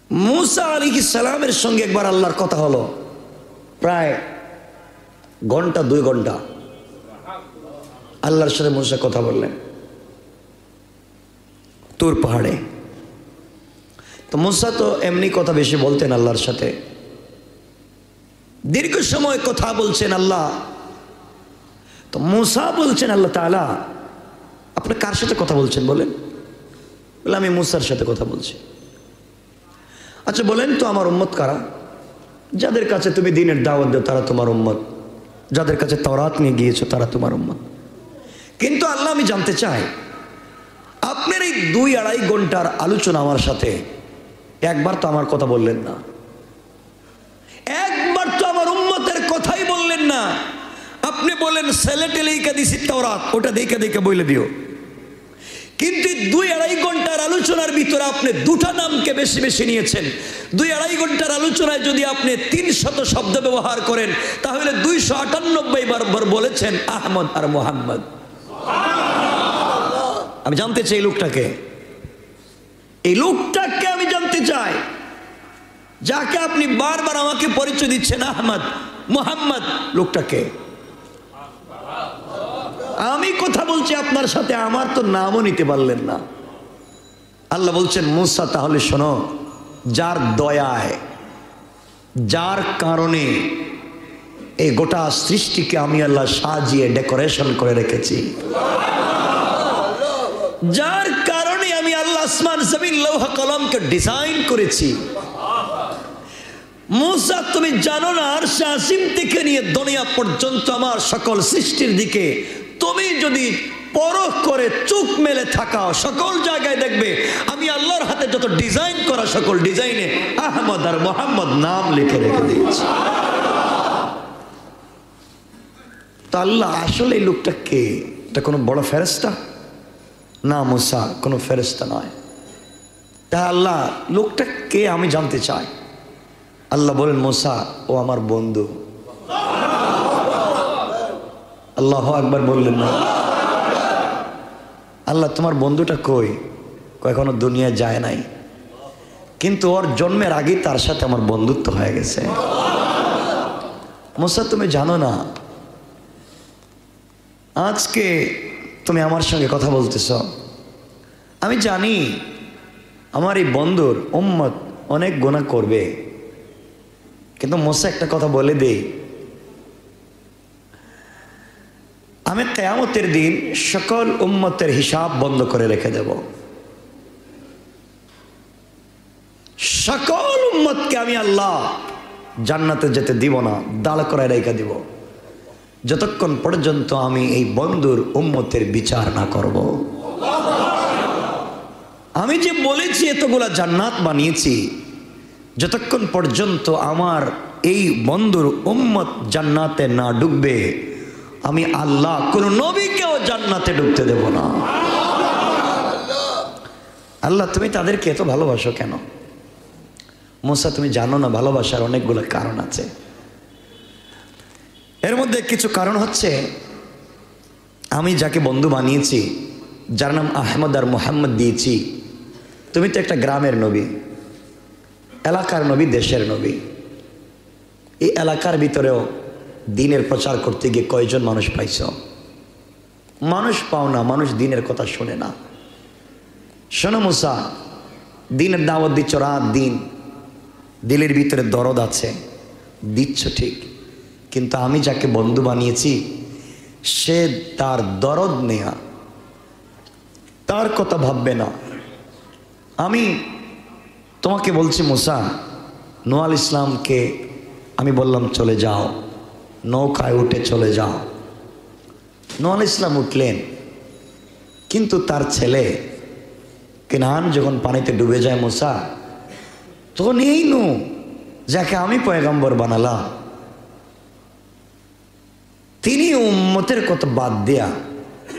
मूसा आलैहिस सालामेर संगे एक बार आल्लाहर कथा हलो प्राय घंटा 2 घंटा आल्लाहर साथे मूसा कथा बोलें तूर पहाड़े। तो मूसा तो एमनी कथा बेशी बोलतेन आल्लाहर साथे दीर्घ समय कथा बोलছেন আল্লাহ। तो मूसा बोलছেন আল্লাহ তাআলা আপনি কার সাথে কথা বলছেন বলেন? বলে আমি मूसाর সাথে কথা বলছি। अच्छा बोलें तो आमार उम्मत कारा जादेर काछे तुमी दीनेर दावत दाओ तारा तोमार उम्मत, जादेर काछे तौरात निये गियेछो तारा तोमार उम्मत। किन्तु आल्लाह आमी जानते चाই आपनार এই 2-2.5 ঘন্টার আলোচনা আমার সাথে একবার তো আমার কথা বললেন না, একবার তো আমার উম্মতের কথাই বললেন না। আপনি বলেন সেলেটে লেখা দিছি তাওরাত ওটা দেখে দেখে বলে দিও, কিন্তু 2-2.5 ঘন্টার আলোচনার ভিতরে আপনি দুটো নামকে বেশি বেশি নিয়েছেন। 2-2.5 ঘন্টার আলোচনায় যদি আপনি 300 শব্দ ব্যবহার করেন তাহলে 298 বার বলেছেন আহমদ আর মোহাম্মদ। আমি জানতে চাই লোকটাকে, এই লোকটাকে আমি জানতে চাই যাকে আপনি বারবার আমাকে পরিচয় দিচ্ছেন আহমদ মোহাম্মদ, লোকটাকে। আমি কথা বলছি আপনার সাথে, আমার তো নামও নিতে পারলেন না। আল্লাহ বলছেন মুসা তাহলে শোনো, যার দয়ায় যার কারণে এই গোটা সৃষ্টিকে আমি আল্লাহ সাজিয়ে ডেকোরেশন করে রেখেছি, যার কারণে আমি আল্লাহ আসমান জমিন লৌহ কলমকে ডিজাইন করেছি। মুসা তুমি জানো না আরশে আসিম থেকে নিয়ে দুনিয়া পর্যন্ত আমার সকল সৃষ্টির দিকে তুমি যদি পরখ করে চোখ মেলে থাকাও সকল জায়গায় দেখবে আমি আল্লাহর হাতে যত ডিজাইন করা সকল ডিজাইনে আহমদ আর মোহাম্মদ নাম লিখে রেখে দিয়েছি। তো আল্লাহ আসলে এই লোকটা কে? এটা কোনো বড় ফেরেশতা না, মুসা কোনো ফেরেশতা নয়। তাই আল্লাহ লোকটা কে আমি জানতে চাই। আল্লাহ বলেন মুসা ও আমার বন্ধু। আল্লাহু আকবার বললেন না? আল্লাহ তোমার বন্ধুটা কই? এখনো দুনিয়ায় যায় নাই, কিন্তু ওর জন্মের আগেই তার সাথে আমার বন্ধুত্ব হয়ে গেছে। মুসা তুমি জানো না আজকে তুমি আমার সঙ্গে কথা বলতেছ, আমি জানি আমার এই বন্ধুর উম্মত অনেক গুনাহ করবে, কিন্তু মুসা একটা কথা বলে দেই, আমি কিয়ামতের দিন সকল উম্মতের হিসাব বন্ধ করে রেখে দেব। সকল উম্মতকে আমি আল্লাহ জান্নাতে যেতে দিব না, দাঁড় করে রেখে দিব যতক্ষণ পর্যন্ত আমি এই বন্ধুর উম্মতের বিচার না করব। আমি যে বলেছি এতগুলা জান্নাত বানিয়েছি, যতক্ষণ পর্যন্ত আমার এই বন্ধুর উম্মত জান্নাতে না ঢুকবে আমি আল্লাহ কোন নবীকেও জান্নাতে ঢুকতে দেব না। আল্লাহ তুমি তাদেরকে এত ভালোবাসো কেন? মুসা তুমি জানো না ভালোবাসার অনেকগুলো কারণ আছে। এর মধ্যে কিছু কারণ হচ্ছে আমি যাকে বন্ধু বানিয়েছি, যার নাম আহমদ আর মোহাম্মদ দিয়েছি, তুমি তো একটা গ্রামের নবী, এলাকার নবী, দেশের নবী। এই এলাকার ভিতরেও দিনের প্রচার করতে গিয়ে কয়জন মানুষ পাইছ? মানুষ পাও না, মানুষ দিনের কথা শোনে না। শোনো মুসা, দিনের দাওয়াত দিচ্ছ রাত দিন, দিলের ভিতরে দরদ আছে, দিচ্ছ ঠিক, কিন্তু আমি যাকে বন্ধু বানিয়েছি সে তার দরদ নেয়া, তার কথা ভাববে না। আমি তোমাকে বলছি মুসা, নূহ আলাইহিস ইসলামকে আমি বললাম চলে যাও, নৌকায় উঠে চলে যাও। নূহ আলাইহিস ইসলাম উঠলেন, কিন্তু তার ছেলে কেনান যখন পানিতে ডুবে যায় মুসা, তখন এই নূহ যাকে আমি পয়গম্বর বানালাম তিনি উম্মতের কথা বাদ দিয়া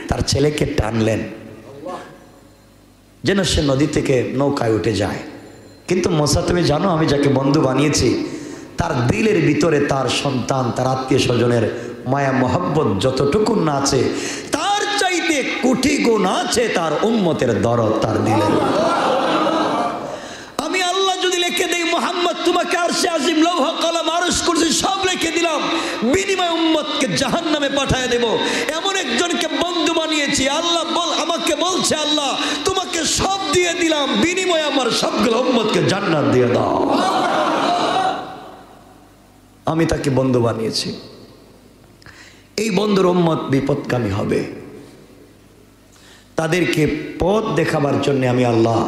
তার ছেলেকে টানলেন যেন সে নদী থেকে নৌকায় উঠে যায়। কিন্তু মুসা তুমি জানো আমি যাকে বন্ধু বানিয়েছি তার দিলের ভিতরে তার সন্তান, তার আত্মীয় স্বজনের মায়া মহব্বত যতটুকু না আছে তার চাইতে কোটি গুণ আছে তার উম্মতের দরদ তার দিলের। আমি আল্লাহ যদি যদি লিখে দেই মুহাম্মদ তোমাকে আরশে আজিম লৌহ কলম আরশ কুরসি সব লিখে দিলাম, বিনিময়ে উম্মতকে জাহান্নামে পাঠিয়ে দেব। এমন একজনকে বন্ধু বানিয়েছি। আল্লাহ আমাকে বলছে, আল্লাহ তোমাকে সব দিয়ে দিলাম, বিনিময়ে আমার সবগুলো উম্মতকে জান্নাত দিয়ে দাও। আমি তাকে বন্ধু বানিয়েছি। এই বন্ধুর উম্মত বিপদগামী হবে, তাদেরকে পথ দেখাবার জন্য আমি আল্লাহ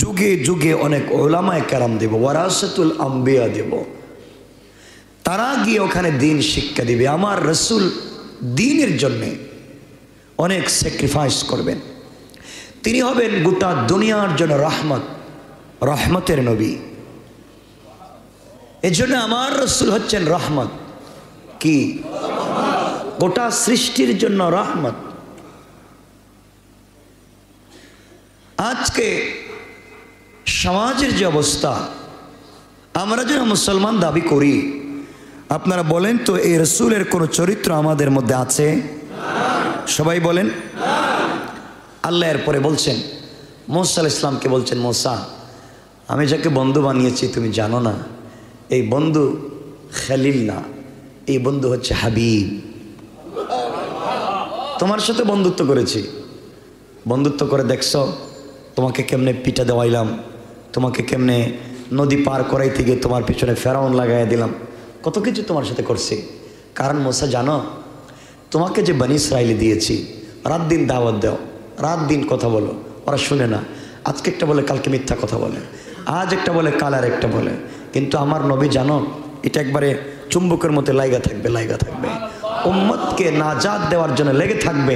যুগে যুগে অনেক উলামায়ে কেরাম দেব, ওয়ারাসাতুল আম্বিয়া দেব। তারা গিয়ে ওখানে দিন শিক্ষা দিবে। আমার রাসূল দ্বীনের জন্য অনেক স্যাক্রিফাইস করবেন। তিনি হবেন গোটা দুনিয়ার জন্য রহমত, রহমতের নবী। এজন্য আমার রাসূল হচ্ছেন রহমত। কি? গোটা সৃষ্টির জন্য রহমত। আজকে সমাজের যে অবস্থা, আমরা যারা মুসলমান দাবি করি, আপনারা বলেন তো এই রাসূলের কোনো চরিত্র আমাদের মধ্যে আছে? সবাই বলেন। আল্লাহ এরপরে বলছেন, মুসা আলাইহিস সালামকে বলছেন, মুসা আমি যাকে বন্ধু বানিয়েছি তুমি জানো না, এই বন্ধু খলিল না, এই বন্ধু হচ্ছে হাবিব। তোমার সাথে বন্ধুত্ব করেছি, বন্ধুত্ব করে দেখছো তোমাকে কেমনে পিঠা দেওয়াইলাম, তোমাকে কেমনে নদী পার করাইতে গিয়ে তোমার পিছনে ফেরাউন লাগাই দিলাম, কত কিছু তোমার সাথে করছি। কারণ মুসা জানো, তোমাকে যে বনি ইসরাইল দিয়েছি, রাত দিন দাওয়াত দাও, রাত দিন কথা বলো, ওরা শুনে না। আজকে একটা বলে কালকে মিথ্যা কথা বলে, আজ একটা বলে কাল আর একটা বলে। কিন্তু আমার নবী জানো, এটা একবারে চুম্বকের মতো লাইগা থাকবে, লাইগা থাকবে, উম্মতকে নাজাত দেওয়ার জন্য লেগে থাকবে।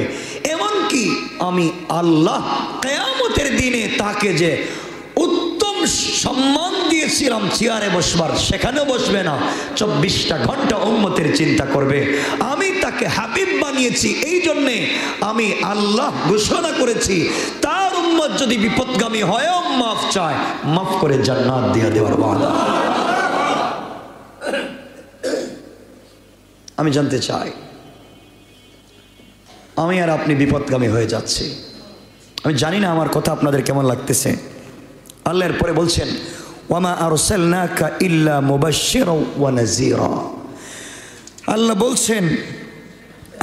এমনকি আমি আল্লাহ কিয়ামতের দিনে তাকে যে উত্তম সম্মান দিয়েছিলাম চেয়ারে বসবার, সেখানেও বসবে না, 24টা ঘন্টা উম্মতের চিন্তা করবে। আমি তাকে হাবিব বানিয়েছি, এই জন্যে আমি আল্লাহ ঘোষণা করেছি তার উম্মত যদি বিপদগামী হয় মাফ চায়, মাফ করে জান্নাত দিয়ে দেওয়ার ওয়াদা। আমি জানতে চাই, আমি আর আপনি বিপদগামী হয়ে যাচ্ছি। আমি জানি না আমার কথা আপনাদের কেমন লাগতেছে। আল্লাহর পরে বলছেন, ওয়ামা আরসালনাকা ইল্লা মুবাশশিরাও ওয়া নাযীরা। আল্লাহ বলছেন,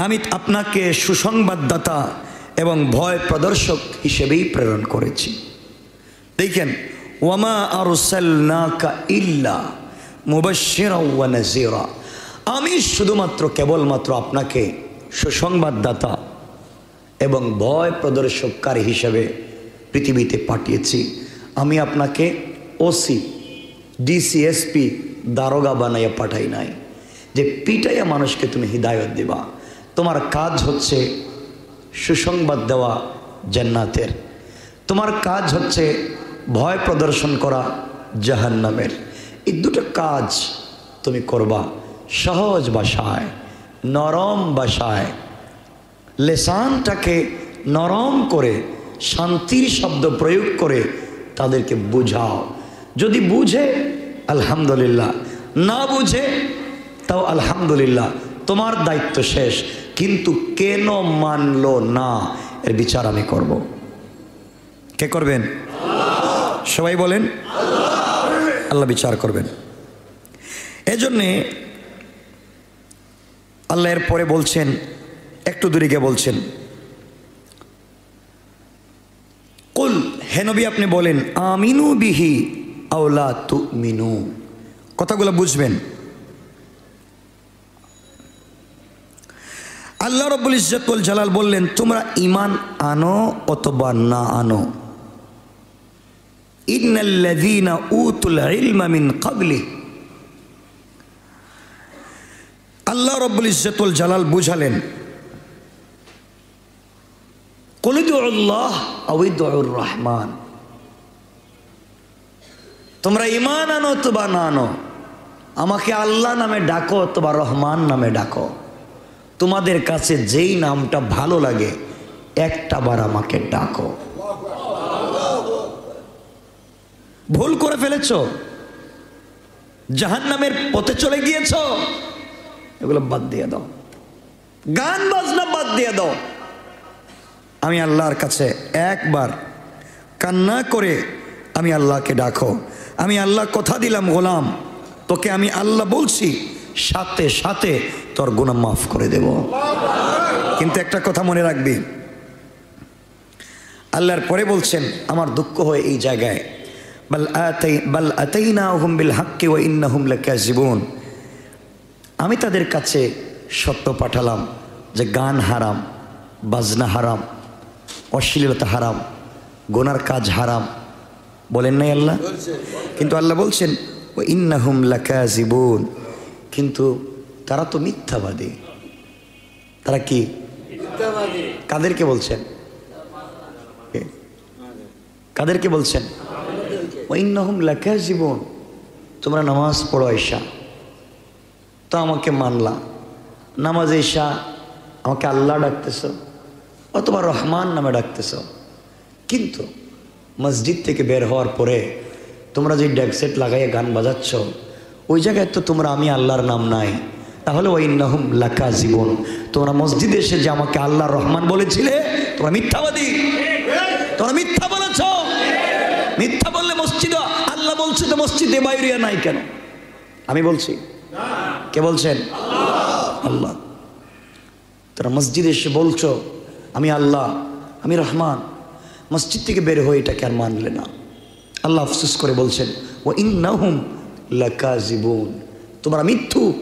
আমি আপনাকে সুসংবাদদাতা এবং ভয় প্রদর্শক হিসেবেই প্রেরণ করেছি। দেখেন, ওয়ামা আরসালনাকা ইল্লা মুবাশশিরাও ওয়া নাযীরা, আমি শুধুমাত্র কেবলমাত্র আপনাকে সুসংবাদদাতা এবং ভয় প্রদর্শককারী হিসেবে পৃথিবীতে পাঠিয়েছি। আমি আপনাকে ওসি, ডিসিএসপি, দারোগা বানাইয়া পাঠাই নাই যে পিটাইয়া মানুষকে তুমি হিদায়ত দিবা। তোমার কাজ হচ্ছে সুসংবাদ দেওয়া জান্নাতের, তোমার কাজ হচ্ছে ভয় প্রদর্শন করা জাহান্নামের। এই দুটো কাজ তুমি করবা সহজ ভাষায়, নরম ভাষায়, লেসানটাকে নরম করে শান্তির শব্দ প্রয়োগ করে তাদেরকে বুঝাও। যদি বুঝে আলহামদুলিল্লাহ, না বুঝে তাও আলহামদুলিল্লাহ, তোমার দায়িত্ব শেষ। কিন্তু কেন মানলো না এর বিচার আমি করব। কে করবেন? সবাই বলেন, আল্লাহ বিচার করবেন। এজন্যে আল্লাহ এর পরে বলছেন, একটু দূরে গিয়ে বলছেন, কুল, হে নবী আপনি বলেন, আমিনু বিহি আও লা তুমিনু। কথাগুলো বুঝবেন। আল্লাহ রাব্বুল ইজ্জতুল জালাল বললেন, তোমরা ঈমান আনো অথবা না আনো। ইন্নাল্লাযীনা উতুল ইলমা মিন ক্বাবলি, আল্লাহ রাব্বুল ইজ্জতুল জালাল বুঝালেন, কুল উদুল্লাহ আও উদুর রহমান, তোমরা ঈমান আনো অথবা না আনো, আমাকে আল্লাহ নামে ডাকো অথবা রহমান নামে ডাকো, তোমাদের কাছে যেই নামটা ভালো লাগে একটা বার আমাকে ডাকো। ভুল করে ফেলেছো, জাহান্নামের পথে চলে গিয়েছো, এগুলো বাদ দিয়ে দাও, গান বাজনা বাদ দিয়ে দাও। আমি আল্লাহর কাছে একবার কান্না করে আমি আল্লাহকে ডাকো। আমি আল্লাহ কথা দিলাম গোলাম, তোকে আমি আল্লাহ বলছি, সাথে সাথে তোর গুনাহ মাফ করে দেব। কিন্তু একটা কথা মনে রাখবি, আল্লাহর পরে বলছেন, আমার দুঃখ হয় এই জায়গায়, বাল আতাইনাহুম বিল হাক্কি ওয়া ইন্নাহুম লাকাযিবুন, আমি তাদের কাছে সত্য পাঠালাম যে গান হারাম, বাজনা হারাম, অশ্লীলতা হারাম, গুনার কাজ হারাম, বলেন নাই আল্লাহ? কিন্তু আল্লাহ বলছেন ওয়া ইন্নাহুম লাকাযিবুন, কিন্তু তারা তো মিথ্যাবাদী। তারা কি মিথ্যাবাদী? কাদেরকে বলছেন? কাদেরকে বলছেন? ওয়া ইন্নাহুম লাকাযিবুন, তোমরা নামাজ পড়ো ঈশা, তো আমাকে মানলা, নামাজে ঈশা আমাকে আল্লাহ ডাকতেছ অথবা রহমান নামে ডাকতেছ, কিন্তু মসজিদ থেকে বের হওয়ার পরে তোমরা যে ডেকসেট লাগাইয়ে গান বাজাচ্ছ, ওই জায়গায় তো তোমরা আমি আল্লাহর নাম নাই। তাহলে ওয়া ইন্নাহুম লাকাযিবুন, তোমরা মসজিদে এসে যে আমাকে আল্লাহ রহমান বলেছিলে, তোমরা মিথ্যাবাদী, তোমরা মিথ্যা বলেছ। মিথ্যা বললে মসজিদ আল্লাহ বলছে, তো মসজিদে বাইরিয়া নাই কেন? আমি বলছি, কে বলছেন? আল্লাহ। তোরা মসজিদে এসে বলছো আমি আল্লাহ, আমি রহমান, মসজিদ থেকে বের হয়ে এটাকে আর মানলে না। আল্লাহ আফসোস করে বলছেন ওয়া ইন্নাহুম লাকাযিবুন, তোমরা মিথ্যুক।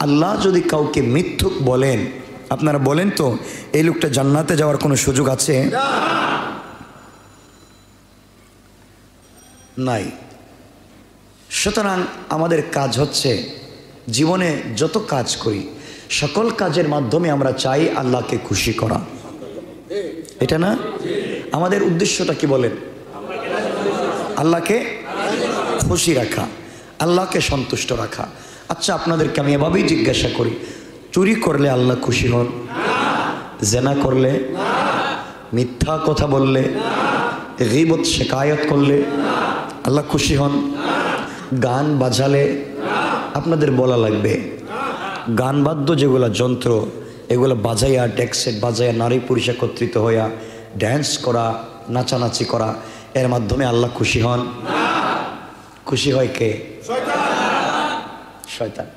আল্লাহ যদি কাউকে মিথ্যুক বলেন, আপনারা বলেন তো এই লোকটা জান্নাতে যাওয়ার কোনো সুযোগ আছে? নাই। সুতরাং আমাদের কাজ হচ্ছে, জীবনে যত কাজ করি সকল কাজের মাধ্যমে আমরা চাই আল্লাহকে খুশি করা, এটা না? আমাদের উদ্দেশ্যটা কি বলেন? আল্লাহকে খুশি রাখা, আল্লাহকে সন্তুষ্ট রাখা। আচ্ছা, আপনাদেরকে আমি এভাবেই জিজ্ঞাসা করি, চুরি করলে আল্লাহ খুশি হন? জেনা করলে, মিথ্যা কথা বললে, গীবত শিকায়ত করলে আল্লাহ খুশি হন? গান বাজালে, আপনাদের বলা লাগবে, গান বাদ্য যেগুলো যন্ত্র, এগুলো বাজাইয়া, ডেকসেট বাজাইয়া, নারী পুরুষ একত্রিত হইয়া ড্যান্স করা, নাচানাচি করা, এর মাধ্যমে আল্লাহ খুশি হন? খুশি হয় কে? শয়তান।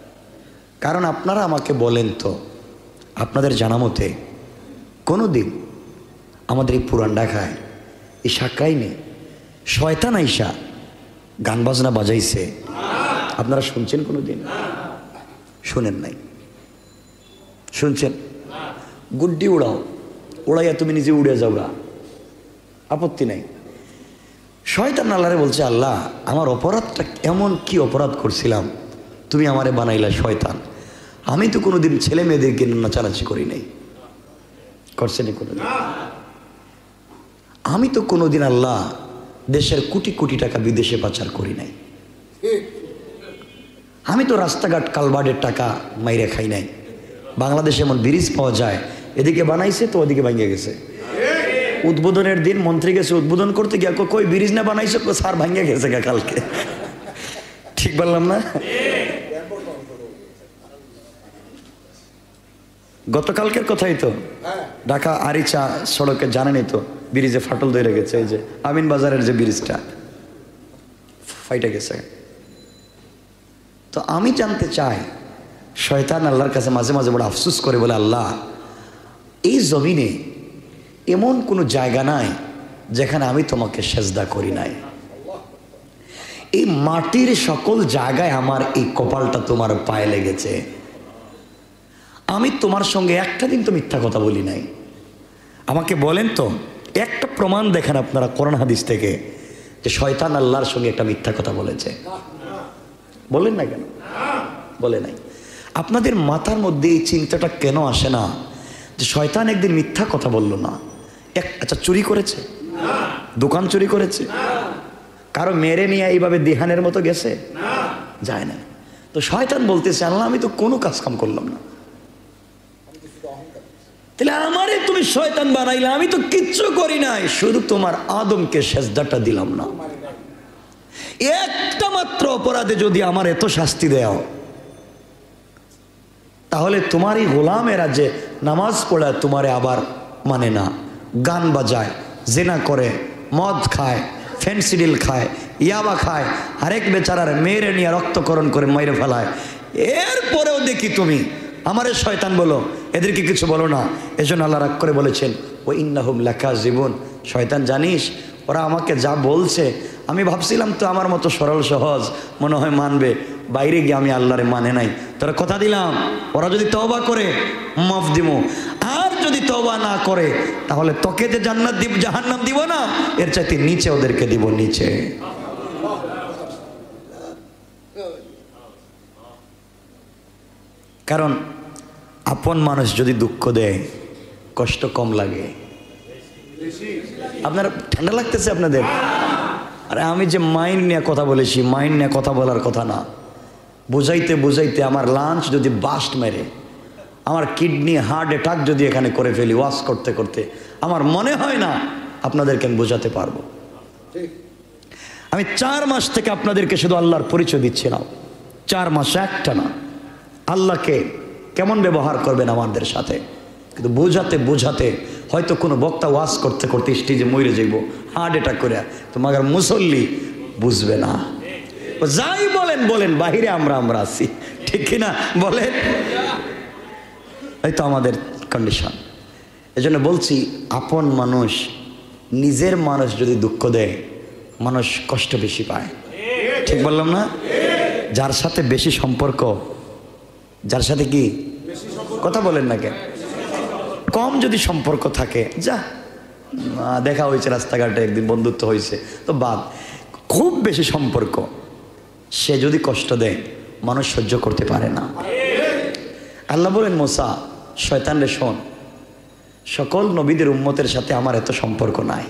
কারণ আপনারা আমাকে বলেন তো, আপনাদের জানা মতে কোনো দিন আমাদের এই পুরান ঢাকায় এই সাকাইনে শয়তান আইসা গান বাজনা বাজাইছে? আপনারা শুনছেন কোনো দিন? শুনেন নাই? শুনছেন? গুড্ডি উড়াও, উড়াইয়া তুমি নিজে উড়ে যাওগা, আপত্তি নাই। শয়তান আল্লাহরে বলছে, আল্লাহ আমার অপরাধটা এমন কি অপরাধ করছিলাম, তুমি আমারে বানাইলা শয়তান। আমি তো কোনোদিন ছেলে মেয়েদেরকে নাচানাচি করি নাই, করছেনি কোনোদিন? আমি তো কোনোদিন আল্লাহ দেশের কোটি কোটি টাকা বিদেশে পাচার করি নাই। আমি তো রাস্তাঘাট কালবার্ডের টাকা মাইরে খাই নাই। বাংলাদেশে এমন ব্রিজ পাওয়া যায়, এদিকে বানাইছে তো ওদিকে ভাঙিয়ে গেছে। উদ্বোধনের দিন মন্ত্রী গেছে উদ্বোধন করতে গিয়ে, কই ব্রিজ না বানাইছে, সার ভাঙিয়ে গেছে কালকে। ঠিক বললাম না? গতকালকের কথাই তো, ঢাকা আরিচা সড়কে জানেনই তো, ব্রিজে ফাটল ধরে গেছে। এই যে আমিন বাজারের যে ব্রিজটা ফাইটে গেছে। তো আমি জানতে চাই, শয়তান আল্লাহর কাছে মাঝে মাঝে বড় আফসোস করে, বলে আল্লাহ এই জমিনে এমন কোনো জায়গা নাই যেখানে আমি তোমাকে সেজদা করি নাই। এই মাটির সকল জায়গায় আমার এই কপালটা তোমার পায়ে লেগেছে। আমি তোমার সঙ্গে একটা দিন তো মিথ্যা কথা বলি নাই। আমাকে বলেন তো একটা প্রমাণ দেখেন আপনারা কোরআন হাদিস থেকে যে শয়তান আল্লাহর সঙ্গে একটা মিথ্যা কথা বলেছে। বলেন না কেন? বলে নাই। আপনাদের মাথার মধ্যে এই চিন্তাটা কেন আসে না যে শয়তান একদিন মিথ্যা কথা বলল না? আচ্ছা, চুরি করেছে? দোকান চুরি করেছে? কারো মেরে নিয়ে এইভাবে দিহানের মতো গেছে? যায় না। তো শয়তান বলতেছে, আল্লাহ আমি তো কোনো কাজ কাম করলাম না, তাহলে আমারে তুমি শয়তান বানাইলা, আমি তো কিচ্ছু করি নাই, শুধু তোমার আদমকে সেজদাটা দিলাম না। একটা মাত্র অপরাধে যদি আমার এত শাস্তি দেও, তাহলে তোমারই গোলামেরা যে নামাজ পড়ে তোমারে আবার মানে না, গান বাজায়, জেনা করে, মদ খায়, ফেন্সিডিল খায়, ইয়াবা খায়, আরেক বেচারার মেয়েরে নিয়ে রক্তকরণ করে মেরে ফেলায়। এরপরেও দেখি তুমি আমারে শয়তান বলো, এদেরকে কিছু বলো না। এজন্য আল্লাহ রাগ করে বলেছেন ও ইন্নাহুম লাকাযিবুন, শয়তান জানিস ওরা আমাকে যা বলছে আমি ভাবছিলাম তো আমার মতো সরল সহজ মনে হয় মানবে, বাইরে গিয়ে আমি আল্লাহরে মানে নাই। তোরা কথা দিলাম ওরা যদি তওবা করে মাফ দিব, আর যদি তওবা না করে তাহলে তোকে যে জান্নাত দিব জাহান্নাম দিব না, এর চাইতে নিচে ওদেরকে দিব, নিচে। কারণ আপন মানুষ যদি দুঃখ দেয় কষ্ট কম লাগে। আপনার ঠান্ডা লাগতেছে আপনাদের? আরে আমি যে মাইন্ড নিয়ে কথা বলেছি, মাইন্ড নিয়ে কথা বলার কথা না। বুঝাইতে বুঝাইতে আমার লাঞ্চ যদি বাস্ট মেরে, আমার কিডনি হার্ট অ্যাটাক যদি এখানে করে ফেলি ওয়াশ করতে করতে, আমার মনে হয় না আপনাদেরকে আমি বোঝাতে পারবো। আমি 4 মাস থেকে আপনাদেরকে শুধু আল্লাহর পরিচয় দিচ্ছিলাম, 4 মাস একটা না। আল্লাহকে কেমন ব্যবহার করবেন আমাদের সাথে, কিন্তু বোঝাতে বোঝাতে হয়তো কোনো বক্তা ওয়াজ করতে করতে স্টেজে মরে যাইব হার্ট অ্যাটাক করে, তোমার মুসল্লি বুঝবে না। যাই বলেন বলেন, বাহিরে আমরা আছি, ঠিক কিনা বলেন? এই তো আমাদের কন্ডিশন। এজন্য বলছি আপন মানুষ, নিজের মানুষ যদি দুঃখ দেয় মানুষ কষ্ট বেশি পায়, ঠিক বললাম না? যার সাথে বেশি সম্পর্ক, যার সাথে কি কথা বলেন না কেন, কম যদি সম্পর্ক থাকে, যা দেখা হয়েছে রাস্তাঘাটে একদিন বন্ধুত্ব হয়েছে তো বাদ, খুব বেশি সম্পর্ক সে যদি কষ্ট দেয় মানুষ সহ্য করতে পারে না। আল্লাহ বলেন মুসা শয়তান রে শোন, সকল নবীদের উম্মতের সাথে আমার এত সম্পর্ক নাই,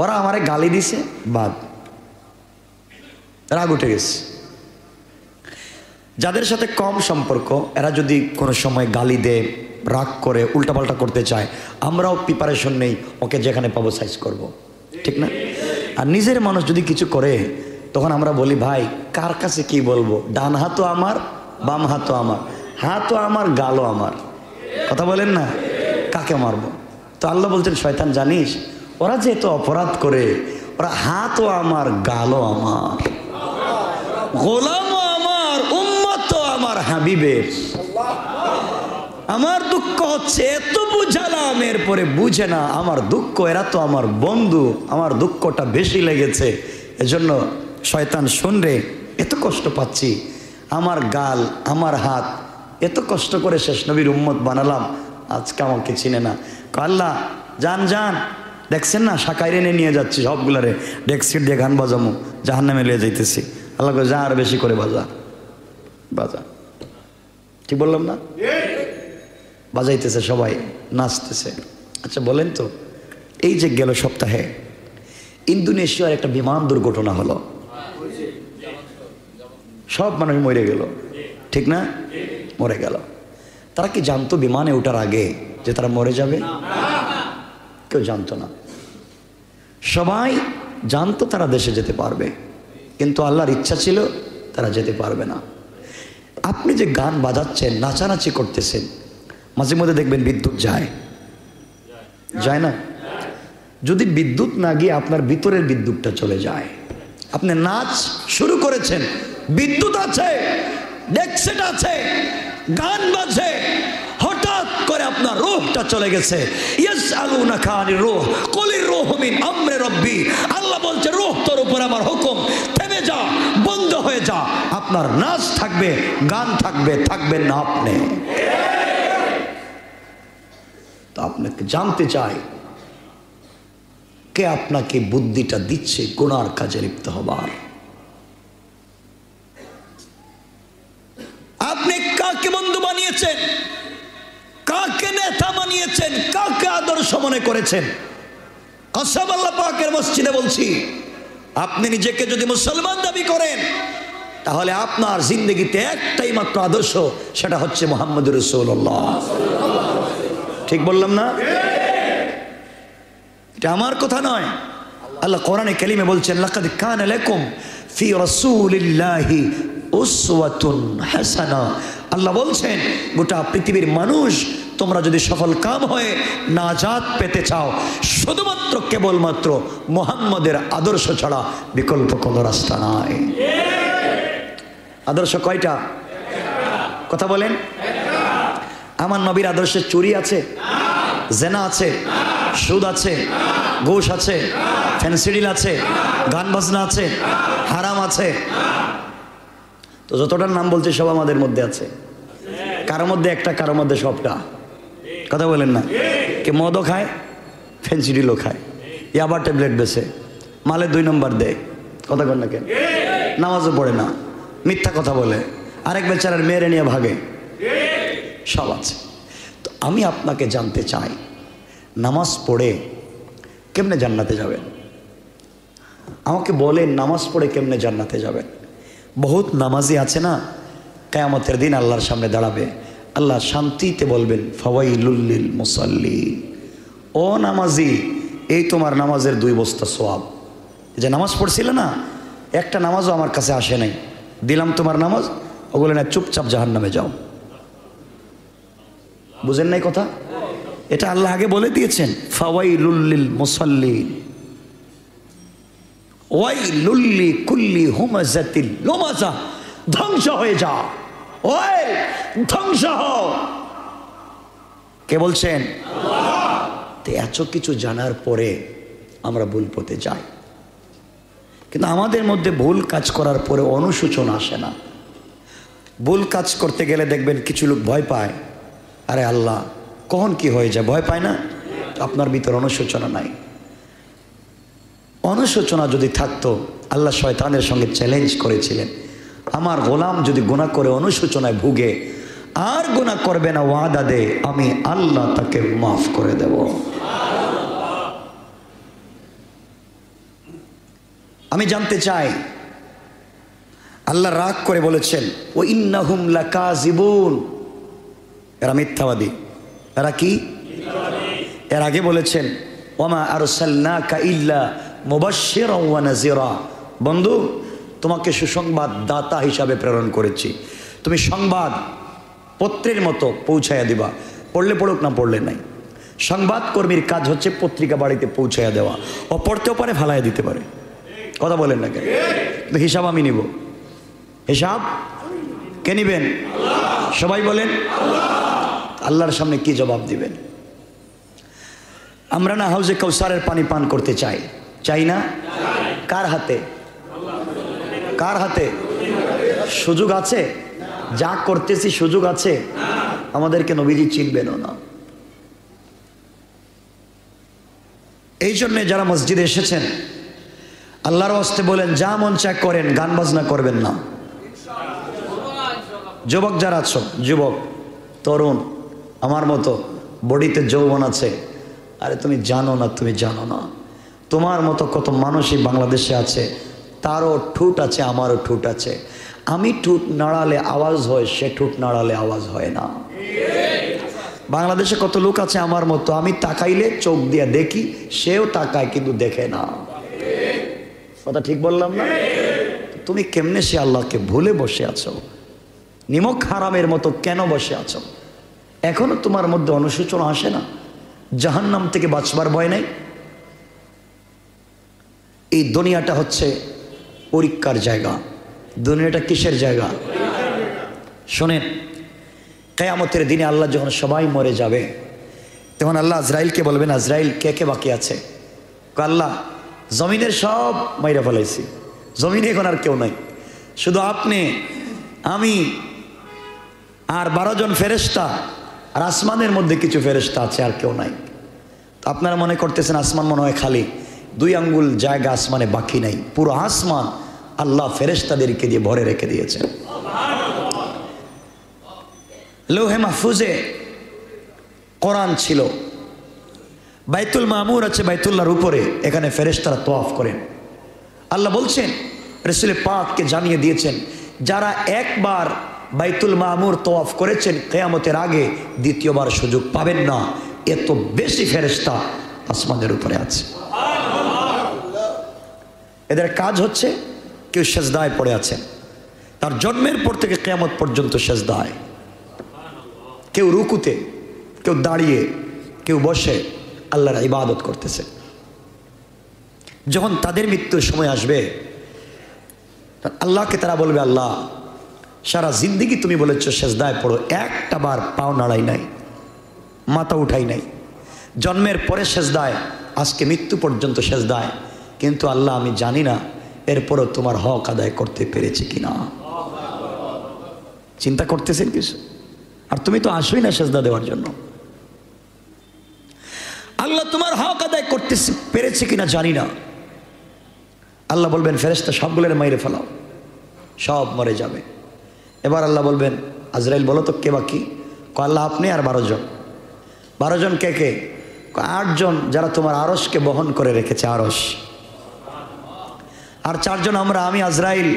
ওরা আমারে গালি দিছে বাদ, রাগ উঠে গেছে। যাদের সাথে কম সম্পর্ক এরা যদি কোনো সময় গালি দেয়, রাগ করে, উল্টাপাল্টা করতে চায়, আমরাও প্রিপারেশন নেই, ওকে যেখানে পাবো সাইজ করব, ঠিক না? আর নিজের মানুষ যদি কিছু করে তখন আমরা বলি ভাই কার কাছে কি বলবো, ডান হাতও আমার বাম হাতও আমার, হাতও আমার গালও আমার, কথা বলেন না, কাকে মারবো? তো আল্লাহ বলছেন শয়তান জানিস ওরা যেহেতু অপরাধ করে, ওরা হাতও আমার গালও আমার, গোলামও আমার, উম্মতও আমার হাবিবের। আমার দুঃখ হচ্ছে এত বুঝালাম এরপরে বুঝে না, আমার দুঃখ, এরা তো আমার বন্ধু, আমার দুঃখটা বেশি লেগেছে, এজন্য শয়তান শোন রে এত কষ্ট পাচ্ছি, আমার গাল আমার হাত এত কষ্ট করে শেষ নবীর উম্মত বানালাম, আজকে আমাকে চিনে না। আল্লাহ যান যান, দেখছেন না শাকাইরে নিয়ে যাচ্ছি সবগুলারে, ডেক্সিট দিয়ে গান বাজামো, জাহান্নামে লিয়ে যাইতেছি। আল্লাহ যা আর বেশি করে বাজা বাজা, ঠিক বললাম না? বাজাইতেছে সবাই, নাচতেছে। আচ্ছা বলেন তো, এই যে গেল সপ্তাহে ইন্দোনেশিয়ার একটা বিমান দুর্ঘটনা হলো, সব মানুষ মরে গেল, ঠিক না? মরে গেল। তারা কি জানতো বিমানে ওঠার আগে যে তারা মরে যাবে? কেউ জানতো না। সবাই জানতো তারা দেশে যেতে পারবে, কিন্তু আল্লাহর ইচ্ছা ছিল তারা যেতে পারবে না। আপনি যে গান বাজাচ্ছেন, নাচানাচি করতেছেন, মাঝে মধ্যে দেখবেন বিদ্যুৎ যায়, যায় না? যদি বিদ্যুৎ না গিয়ে আপনার ভিতরের বিদ্যুৎটা চলে যায়, আপনি নাচ শুরু করেছেন, বিদ্যুৎ আছে, ডেকসেট আছে, গান বাজে, হঠাৎ করে আপনার রূহটা চলে গেছে। ইয়াসআলুনাকা আনির রূহ কুলির রূহু মিন আমরি রাব্বি, আল্লাহ বলছে রূহ তোর উপর আমার হুকুম, থেমে যা, বন্ধ হয়ে যা। আপনার নাচ থাকবে, গান থাকবে, থাকবেন না আপনি। তো আপনাকে জানতে চাই কে আপনাকে বুদ্ধিটা দিচ্ছে গুনার কাজে লিপ্ত হবার। আপনি কাকে বন্ধু বানিয়েছেন, কাকে নেতা বানিয়েছেন, কাকে আদর্শ মনে করেছেন? কসম আল্লাহ পাকের মসজিদে বলছি, আপনি নিজেকে যদি মুসলমান দাবি করেন তাহলে আপনার জিন্দগিতে একটাই মাত্র আদর্শ, সেটা হচ্ছে মুহাম্মদুর রাসূলুল্লাহ। ঠিক বললাম না? এটা আমার কথা নয়, আল্লাহ কোরআনে কারিমে বলছেন লাকাদ কানা লাকুম ফি রাসূলিল্লাহি উসওয়াতুন হাসানা। আল্লাহ বলছেন গোটা পৃথিবীর মানুষ তোমরা যদি সফল কাম হয়ে নাজাত পেতে চাও, শুধুমাত্র কেবলমাত্র মুহাম্মদের আদর্শ ছাড়া বিকল্প কোনো রাস্তা নাই। আদর্শ কয়টা? কথা বলেন। আমার নবীর আদর্শে চুরি আছে, জেনা আছে, সুদ আছে, ঘুষ আছে, ফেন্সিডিল আছে, গান বাজনা আছে, হারাম আছে। তো যতটার নাম বলছে সব আমাদের মধ্যে আছে। কারো মধ্যে একটা, কারো মধ্যে সবটা। কথা বলেন না? কে মদও খায়, ফেন্সিডিলও খায়, ইয়াবা ট্যাবলেট বেছে, মালে 2 নম্বর দেয়। কথা কন না কেন? নামাজও পড়ে না, মিথ্যা কথা বলে, আরেক বেচারার মেয়েরে নিয়ে ভাগে, সব আছে। তো আমি আপনাকে জানতে চাই, নামাজ পড়ে কেমনে জান্নাতে যাবেন? আমাকে বলেন, নামাজ পড়ে কেমনে জান্নাতে যাবেন? বহুত নামাজি আছে না, কিয়ামতের দিন আল্লাহর সামনে দাঁড়াবে, আল্লাহ শান্তিতে বলবেন ফাওয়াইলুল লিল মুসাল্লিন, ও নামাজি, এই তোমার নামাজের 2 বস্তা সওয়াব। যে নামাজ পড়ছিলে না, একটা নামাজও আমার কাছে আসে নাই, দিলাম তোমার নামাজ, ওগুলো না, চুপচাপ জাহান্নামে যাও। বুঝেন নাই কথা? এটা আল্লাহ আগে বলে দিয়েছেন, ফাওয়াইলুল লিল মুসাল্লিন ওয়াইলুল লিকুল্লি হুমাযাতিল লুমাযা, ধ্বংস হয়ে যা, ওই ধ্বংস হও। কে বলছেন? আল্লাহ। তো এত কিছু জানার পরে আমরা ভুল পথে যাই, কিন্তু আমাদের মধ্যে ভুল কাজ করার পরে অনুশোচনা আসে না। ভুল কাজ করতে গেলে দেখবেন কিছু লোক ভয় পায়, আরে আল্লাহ কখন কি হয়ে যায়, ভয় পায় না? আপনার ভিতর অনুশোচনা নাই। অনুশোচনা যদি থাকতো, আল্লাহ শয়তানের সঙ্গে চ্যালেঞ্জ করেছিলেন, আমার গোলাম যদি গুনাহ করে অনুশোচনায় ভুগে আর গুনাহ করবে না, ওয়াদা দে আমি আল্লাহ তাকে মাফ করে দেব। আমি জানতে চাই, আল্লাহ রাগ করে বলেছেন ও ইন্নাহুম লাকাযিবুন, এরা মিথ্যাবাদী। এরা কি? এর আগে বলেছেন ওয়ামা আরসালনাকা ইল্লা মুবাশশিরান ওয়া নাযিরা, বন্ধু তোমাকে সুসংবাদ দাতা হিসাবে প্রেরণ করেছি, তুমি সংবাদ পত্রের মতো পৌঁছাইয়া দিবা, পড়লে পড়ুক না পড়লে নাই। সংবাদ কর্মীর কাজ হচ্ছে পত্রিকা বাড়িতে পৌঁছাইয়া দেওয়া, ও পড়তেও পারে, ফালাইয়া দিতে পারে। কথা বলেন না কেন? হিসাব আমি নিব। হিসাব কে নিবেন? সবাই বলেন আল্লাহর সামনে কি জবাব দিবেন? আমরা না হাউজে কাউসারের পানি পান করতে চাই, চাই না? কার হাতে? কার হাতে? সুযোগ আছে? যা করতেছি সুযোগ আছে? আমাদেরকে নবীজি চিনবেনও না। এই জন্যে যারা মসজিদে এসেছেন, আল্লাহর ওয়াস্তে বলেন যা মন চায় করেন, গান বাজনা করবেন না। যুবক যারা আছো, যুবক তরুণ আমার মতো বডিতে যৌবন আছে, আরে তুমি জানো না, তুমি জানো না তোমার মতো কত মানুষই বাংলাদেশে আছে, তারও ঠোঁট আছে, আমারও ঠোঁট আছে। আমি ঠোঁট নাড়ালে আওয়াজ হয়, সে ঠোঁট নাড়ালে আওয়াজ হয় না। বাংলাদেশে কত লোক আছে আমার মতো, আমি তাকাইলে চোখ দিয়ে দেখি, সেও তাকায় কিন্তু দেখে না। কথা ঠিক বললাম না? তুমি কেমনে সে আল্লাহকে ভুলে বসে আছো? নিমক হারামের মতো কেন বসে আছো? এখনো তোমার মধ্যে অনুশোচনা আসে না? জাহান্নাম থেকে বাঁচবার ভয় নাই? এই দুনিয়াটা হচ্ছে পরীক্ষার জায়গা। দুনিয়াটা কিসের জায়গা? শোনেন, কিয়ামতের দিনে আল্লাহ যখন সবাই মরে যাবে, তখন আল্লাহ আজরাইলকে বলবেন, আজরাইল কে কে বাকি আছে? আল্লাহ জমিনের সব মাইরা ফেলাইছি, জমিনে এখন আর কেউ নাই, শুধু আপনি, আমি আর 12 জন ফেরেশতা, আর আসমানের মধ্যে কিছু ফেরেশতা আছে, আর কেউ নাই। আপনারা মনে করতেছেন আসমান মনে হয় খালি, 2 আঙ্গুল জায়গা আসমানে বাকি নাই, পুরো আসমান আল্লাহ ফেরেশতাদেরকে দিয়ে ভরে রেখে দিয়েছেন। লৌহে মাহফুজে কোরআন ছিল, বাইতুল মামুর আছে বাইতুল্লাহর উপরে, এখানে ফেরেশতারা তওয়াফ করেন। আল্লাহ বলছেন, রাসূল পাককে জানিয়ে দিয়েছেন, যারা একবার বাইতুল মামুর তওয়াফ করেছেন কিয়ামতের আগে দ্বিতীয়বার সুযোগ পাবেন না, এত বেশি ফেরেশতা আসমানের উপরে আছে। এদের কাজ হচ্ছে, কেউ সেজদায় পড়ে আছেন, তার জন্মের পর থেকে কিয়ামত পর্যন্ত সেজদায়, কেউ রুকুতে, কেউ দাঁড়িয়ে, কেউ বসে আল্লাহর ইবাদত করতেছে। যখন তাদের মৃত্যুর সময় আসবে, আল্লাহকে তারা বলবে, আল্লাহ সারা জিন্দেগি তুমি বলেছ সেজদায় পড়ো, একটা বার পাও নাড়াই নাই, মাথা উঠাই নাই, জন্মের পরে সেজদায়, আজকে মৃত্যু পর্যন্ত সেজদায়, কিন্তু আল্লাহ আমি জানি না এরপরও তোমার হক আদায় করতে পেরেছি কিনা। চিন্তা করতেছেন কিছু? আর তুমি তো আসোই না সেজদা দেওয়ার জন্য। আল্লাহ তোমার হক আদায় করতে পেরেছে কিনা জানি না। আল্লাহ বলবেন, ফেরেশতা সবগুলোর মাইরে ফেলাও, সব মরে যাবে। এবার আল্লাহ বলবেন, আজরাইল বলো তো কে বাকি? আল্লাহ আপনি আর 12 জন। 12 জন কে কে? 8 জন যারা তোমার আরশকে বহন করে রেখেছে, আরশ। আর 4 জন আমরা, আমি আজরাইল,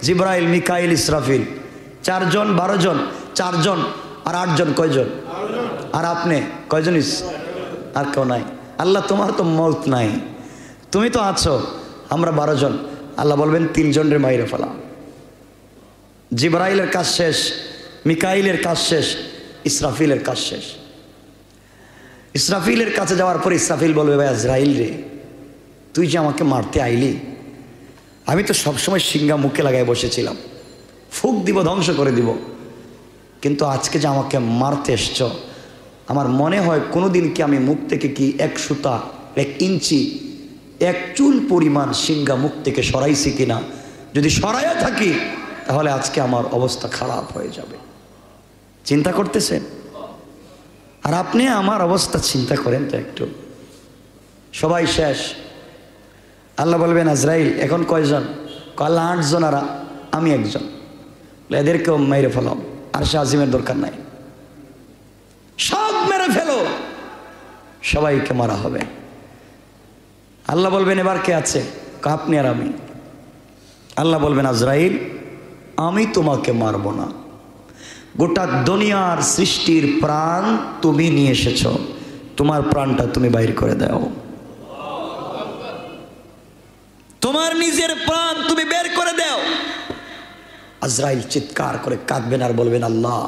জিবরাইল, মিকাইল, ইসরাফিল। 4 জন, 12 জন, 4 জন আর 8 জন, কয়জন? আর আপনি কয়জন? আর কেউ নাই। আল্লাহ তোমার তো মৌত নাই, তুমি তো আছো, আমরা 12 জন। আল্লাহ বলবেন 3 জনের মাইরে ফেলা। জিবরাইলের কাজ শেষ, মিকাইলের কাজ শেষ, ইসরাফিলের কাজ শেষ। ইসরাফিলের কাছে যাওয়ার পর ইসরাফিল বলবে, ভাই আজরাইল রে, তুই যে আমাকে মারতে আইলি, আমি তো সবসময় সিংহা মুখে লাগাই বসেছিলাম, ফুক দিব, ধ্বংস করে দিব, কিন্তু আজকে যে আমাকে মারতে এসছ, আমার মনে হয় কোনোদিন কি আমি মুখ থেকে কি 1 সুতা, 1 ইঞ্চি, 1 চুল পরিমাণ সিংহা মুখ থেকে সরাইছি কিনা। যদি সরাইয়া থাকি তাহলে আজকে আমার অবস্থা খারাপ হয়ে যাবে। চিন্তা করতেছেন? আর আপনি আমার অবস্থা চিন্তা করেন তো একটু। সবাই শেষ। আল্লাহ বলবেন, আজরাইল এখন কয়জন? আল্লাহ 8 জন আর আমি 1 জন। এদেরকেও মেরে ফেলাম, আর সে আজিমের দরকার নাই, সব মেরে ফেলো, সবাইকে মারা হবে। আল্লাহ বলবেন, এবার কে আছে? আপনি আর আমি। আল্লাহ বলবেন, আজরাইল আমি তোমাকে মারব না, গোটা দুনিয়ার সৃষ্টির প্রাণ তুমি নিয়ে এসেছ, তোমার প্রাণটা তুমি বাইর করে দাও, তোমার নিজের প্রাণ তুমি বের করে দাও। আজরাইল চিৎকার করে কাঁদবেন আর বলবেন, আল্লাহ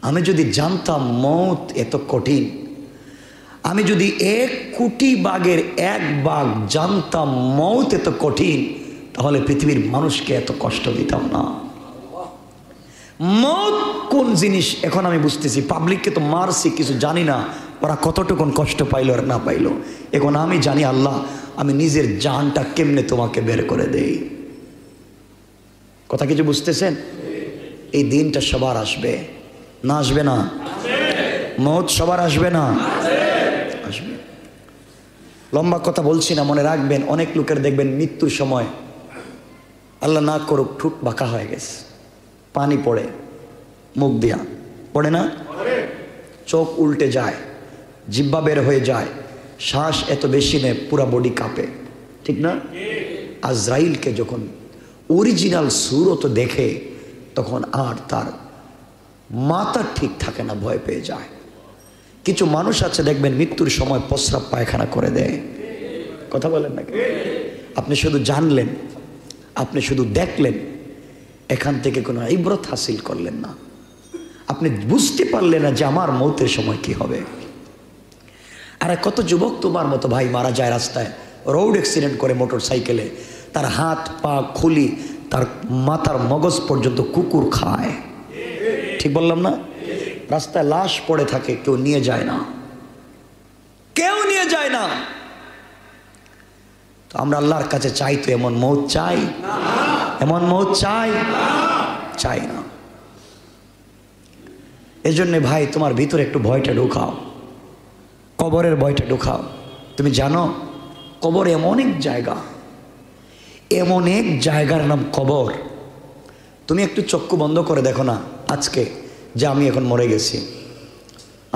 আমি যদি জানতাম মৌত এত কঠিন, আমি যদি 1 কোটি বাঘের 1 বাঘ জানতাম মৌত এত কঠিন, তাহলে পৃথিবীর মানুষকে এত কষ্ট দিতাম না। মৌত কোন জিনিস এখন আমি বুঝতেছি। পাবলিককে তো মারছি, কিছু জানি না ওরা কতটুকুন কষ্ট পাইলো আর না পাইলো। এখন আমি জানি, আল্লাহ আমি নিজের জানটা কেমনে তোমাকে বের করে দেই। কথা কিছু বুঝতেছেন? এই দিনটা সবার আসবে না? আসবে না? মৌত সবার আসবে না? আসবে। লম্বা কথা বলছি না, মনে রাখবেন, অনেক লোকের দেখবেন মৃত্যুর সময় আল্লাহ না করুক ঠুট বাঁকা হয়ে গেছে, পানি পড়ে মুখ দিয়া, পড়ে না? চোখ উল্টে যায়, জিহ্বা বের হয়ে যায়, শ্বাস এত বেশি নেয়, পুরা বডি কাঁপে, ঠিক না? আজরাইলকে যখন অরিজিনাল সুরত দেখে তখন আর তার মাথা ঠিক থাকে না, ভয় পেয়ে যায়। কিছু মানুষ আছে দেখবেন মৃত্যুর সময় প্রস্রাব পায়খানা করে দেয়। কথা বলেন না? আপনি শুধু জানলেন, আপনি শুধু দেখলেন, এখান থেকে কোনো ইবরত হাসিল করলেন না, আপনি বুঝতে পারলেন না যে আমার মৌতের সময় কি হবে। আর কত যুবক তোমার মতো ভাই মারা যায় রাস্তায়, রোড অ্যাক্সিডেন্ট করে মোটর সাইকেলে, তার হাত পা খুলি, তার মাথার মগজ পর্যন্ত কুকুর খায়। ঠিক বললাম না? রাস্তায় লাশ পড়ে থাকে, কেউ নিয়ে যায় না, কেউ নিয়ে যায় না। তো আমরা আল্লাহর কাছে চাই তো এমন মৌত চাই? এমন মৌত চাই? চাই না। এজন্য ভাই তোমার ভিতরে একটু ভয়টা ঢুকাও, কবরের ভয়টা ঢুকাও। তুমি জানো কবর এমন এক জায়গা, এমন এক জায়গার নাম কবর। তুমি একটু চক্ষু বন্ধ করে দেখো না, আজকে যে আমি এখন মরে গেছি,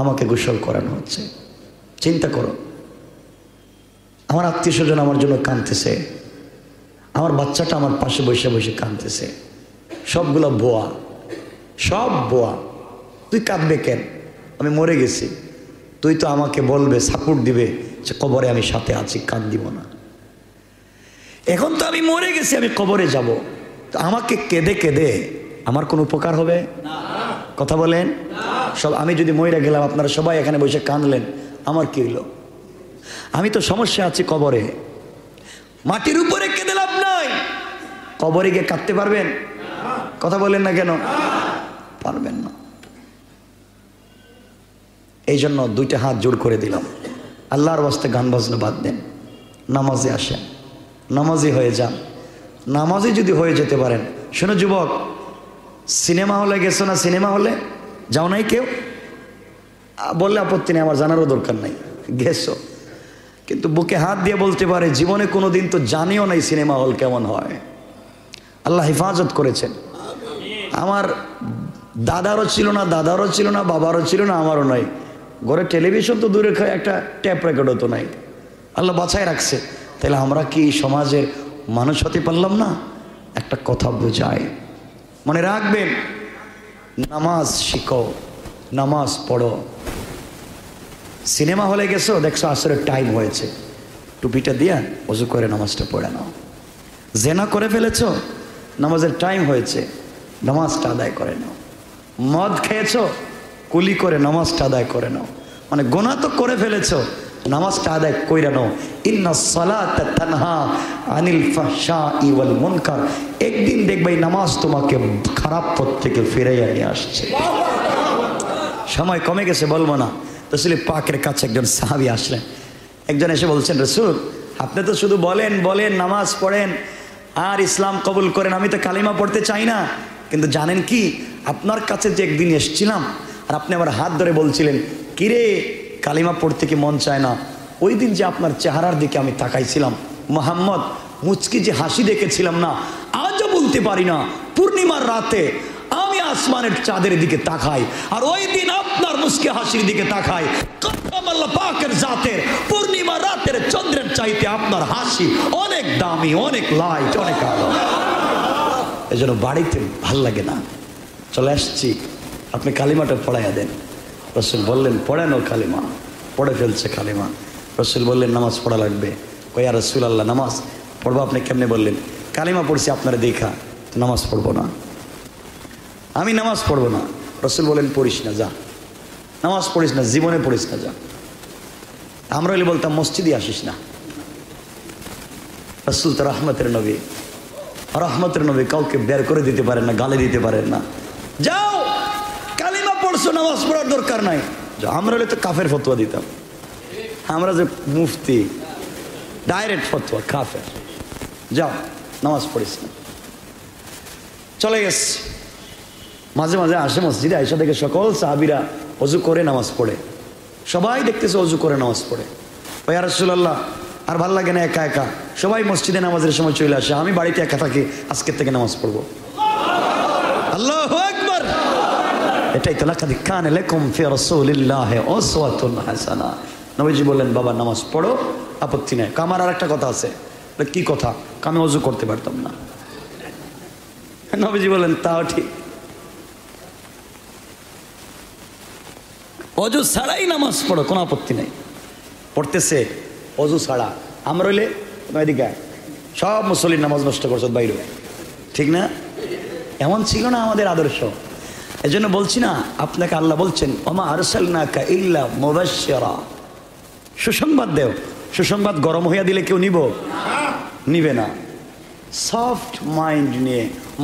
আমাকে গোসল করানো হচ্ছে, চিন্তা করো। আমার আত্মীয় স্বজন আমার জন্য কাঁদতেছে, আমার বাচ্চাটা আমার পাশে বসে বসে কাঁদতেছে, সবগুলো বোয়া, সব বোয়া। তুই কাঁদবে কেন? আমি মরে গেছি, তুই তো আমাকে বলবে, সাপোর্ট দিবে যে কবরে আমি সাথে আছি, কাঁদ দিব না। এখন তো আমি মরে গেছি, আমি কবরে যাব, তো আমাকে কেঁদে কেঁদে আমার কোনো উপকার হবে? কথা বলেন। সব আমি যদি মইরা গেলাম, আপনারা সবাই এখানে বসে কাঁদলেন, আমার কি হইল? আমি তো সমস্যা আছি কবরে। মাটির উপরে কেঁদে লাভ নাই, কবরে গিয়ে কাঁদতে পারবেন? কথা বলেন না কেন? পারবেন না। এই জন্য দুইটা হাত জোড় করে দিলাম, আল্লাহর ওয়াস্তে গান বাজনা বাদ দেন, নামাজে আসেন, নামাজি হয়ে যান। নামাজি যদি হয়ে যেতে পারেন, শোনো যুবক, সিনেমা হলে গেছো না? সিনেমা হলে যাও নাই কেউ? বললে আপত্তি নেই, আমার জানারও দরকার নাই, গেছো। কিন্তু বুকে হাত দিয়ে বলতে পারে জীবনে কোনোদিন তো জানিও নাই সিনেমা হল কেমন হয়। আল্লাহ হেফাজত করেছেন। আমার দাদারও ছিল না, দাদারও ছিল না, বাবারও ছিল না, আমারও নয়। ঘরে টেলিভিশন তো দূরে, একটা ট্যাপ রেকর্ডও তো নাই। আল্লাহ বাঁচায় রাখছে। তাহলে আমরা কি সমাজের মানুষ হতে পারলাম না? একটা কথা বোঝায়, মনে রাখবেন, নামাজ শিখো, নামাজ পড়ো। সিনেমা হলে গেছো, দেখছো আসরের টাইম হয়েছে, টুপিটা দিয়া ওযু করে নামাজটা পড়ে নাও। জেনা করে ফেলেছো, নামাজের টাইম হয়েছে, নামাজটা আদায় করে নাও। মদ খেয়েছো, কুলি করে নামাজটা আদায় করে নাও। মানে গুনাহ তো করে ফেলেছো, নামাজটা আদায় কইরা নাও। ইন্নাস সালাতা তানহা আনিল ফাহশাই ওয়াল মুনকার। একদিন দেখবে নামাজ তোমাকে খারাপ পথ থেকে ফিরাইয়া নিয়ে আসছে। সময় কমে গেছে, বলবো না। রাসূল পাকের কাছে একজন সাহাবী আসলেন। একজন এসে বলছেন, রাসূল আপনি তো শুধু বলেন বলেন, নামাজ পড়েন আর ইসলাম কবুল করেন, আমি তো কালিমা পড়তে চাই না। কিন্তু জানেন কি, আপনার কাছে যে একদিন এসেছিলাম আর আপনি আমার হাত ধরে বলছিলেন, কিরে কালিমা পড়তে কি মন চায় না? ওই দিন যে আপনার চেহারার দিকে আমি তাকাইছিলাম, মুহাম্মদ মুচকি যে হাসি দেখেছিলাম না, আজও বলতে পারি না। পূর্ণিমার রাতে আমি আসমানের চাঁদের দিকে তাকাই, আর ওই দিন আপনার মুচকি হাসির দিকে তাকাই। কসম আল্লাহ পাকের জাতের, পূর্ণিমার রাতের চন্দ্রের চাইতে আপনার হাসি অনেক দামি, অনেক লাইট, অনেক আলো। এই জন্য বাড়িতে ভাল লাগে না, চলে আসছি, আপনি কালিমাটা পড়াইয়া দেন। রাসূল বললেন, পড়েন ও কালিমা। পড়ে ফেলছে কালিমা। রাসূল বললেন, নামাজ পড়া লাগবে। কই আর রাসূলুল্লাহ, নামাজ পড়বো? আপনি কেমনে বললেন? কালিমা পড়ছি আপনারা দেখা, নামাজ পড়বো না, আমি নামাজ পড়বো না। রাসূল বলেন, পড়িস না, যা, নামাজ পড়িস না, জীবনে পড়িস না, যা। আমরা হলে বলতাম, মসজিদে আসিস না। রাসূল তো রহমতের নবী, রহমতের নবী, কাউকে বের করে দিতে পারেন না, গালি দিতে পারেন না। যাও, কালিমা পড়ছো, নামাজ পড়ার দরকার নাই। আমরা হলে তো কাফের ফতোয়া দিতাম। আমরা যে মুফতি, ডাইরেক্ট ফতোয়া, কাফের। যাও, নামাজ পড়িস না। চলে গেছে। মাঝে মাঝে আসে মসজিদে, আয়েশা দেখে সকল সাহাবীরা ওযু করে নামাজ পড়ে। সবাই দেখতেছে ওযু করে নামাজ পড়ে। ইয়া রাসূলুল্লাহ, আর ভাল লাগে না একা একা, সবাই মসজিদে নামাজের সময় চলে আসে, আমি বাড়িতে একা থাকি, আজকের থেকে নামাজ পড়বো। আল্লাহু আকবার। এটাই তো লাকাদ কানা লাকুম ফি রাসূলিল্লাহি উসওয়াতুন হাসানা। নবীজি বললেন, বাবা নামাজ পড়ো, আপত্তি নেই। আমার আর একটা কথা আছে। কি কথা? আমি ওযু করতে পারতাম না। নবীজি বললেন, তাও ঠিক, অজু ছাড়াই নামাজ পড়ো, কোনো আপত্তি নেই। পড়তেছে অজু ছাড়া। আমরা হইলে এদিকে সব মুসল্লির নামাজ নষ্ট করছো বাইরে, ঠিক না? এমন ছিল না আমাদের আদর্শ। এই জন্য বলছি না, আপনাকে আল্লাহ বলছেন, ওমা আরসালনাকা ইল্লা মুবাশশিরা, সুসংবাদ দেও। সুসংবাদ গরম হইয়া দিলে কেউ নিবে না। সফট মাইন্ড নিয়ে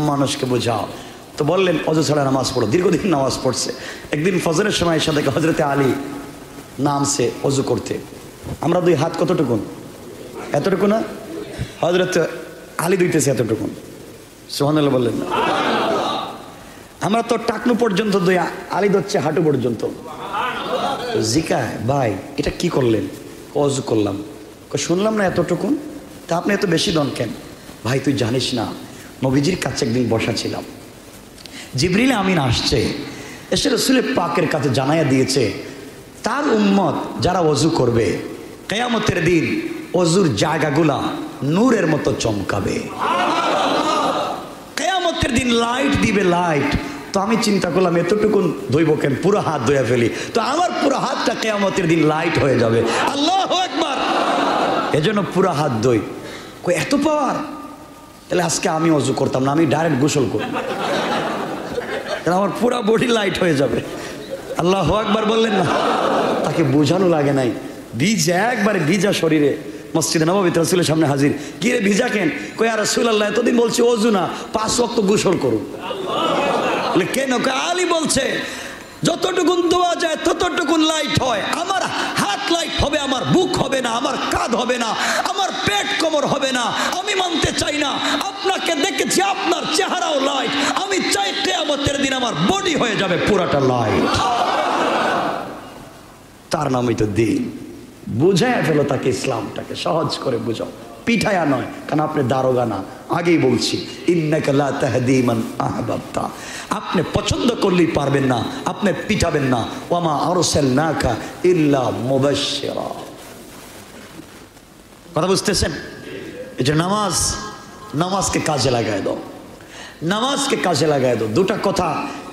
মানুষকে বোঝাও। তো বললেন, অজু ছাড়া নামাজ পড়ো। দীর্ঘদিন নামাজ পড়ছে। একদিন ফজরের সময় এসে দেখে হজরতে আলী নামছে অজু করতে। আমরা দুই হাত কতটুকুন? এতটুকু না? হজরত আলী দুইতেছে এতটুকুন। সুবহানাল্লাহ বললেন না? আমরা তো টাকনু পর্যন্ত দুই, আলী ধরছে হাঁটু পর্যন্ত। জিকায়, ভাই এটা কি করলেন? অজু করলাম। শুনলাম না এতটুকুন, তা আপনি এত বেশি দন কেন? ভাই তুই জানিস না, নবীজির কাছে একদিন বসা ছিলাম, জিবরিল আমিন আসছে, এসে রাসূলের পাকের কাছে জানাইয়া দিয়েছে, তার উম্মত যারা অজু করবে কিয়ামতের দিন অজুর জায়গাগুলা নূরের মতো চমকাবে। কিয়ামতের দিন লাইট দিবে, লাইট। তো আমি চিন্তা করলাম, এতটুকুন ধুইব কেন, পুরো হাত ধুয়ে ফেলি, তো আমার পুরো হাতটা কিয়ামতের দিন লাইট হয়ে যাবে। আল্লাহু আকবার। এজন্য পুরো হাত ধুই। কই এত পাওয়ার? তাহলে আজকে আমি অজু করতাম না, আমি ডাইরেক্ট গোসল করব, আমার পুরো বডি লাইট হয়ে যাবে। আল্লাহু আকবার বললেন না? তাকে বোঝানো লাগে নাই, ভিজা একবারে ভিজা শরীরে মসজিদে নববীতে রাসূলের সামনে হাজির। কি রে ভিজা কেন? কই ইয়া রাসূলুল্লাহ এতদিন বলছি ওযু না, 5 ওয়াক্ত গোসল করুন। বলে কেন? আলী বলছে যতটুকুন দোয়া যায় ততটুকুন লাইট হয়, আমার হাত লাইট হবে, আমার বুক হবে না, আমার কাঁধ হবে না, আমার পেট কোমর হবে না। আমি মানতে চাই না, আপনাকে দেখেছি আপনার চেহারাও লাইট, আমি চাই কিয়ামতের দিন আমার বডি হয়ে যাবে পুরাটা লাইট। তার নামই তো দিন। বুঝায় ফেলো তাকে, ইসলামটাকে সহজ করে বুঝাও, পিঠায়া নয়। কারণ আপনি দারোগা না, আগেই বলছি ইন্নাকা লা তাহদি মান আহবাবতা, আপনি পছন্দ করলেই পারবেন না, আপনি পিঠাবেন না। ওয়ামা আরসালনাকা ইল্লা মুবাশশিরা। কথা বুঝতেছেন? এই যে নামাজকে কাজে লাগায় দাও, নামাজকে কাজে লাগায় দাও। দুটা কথা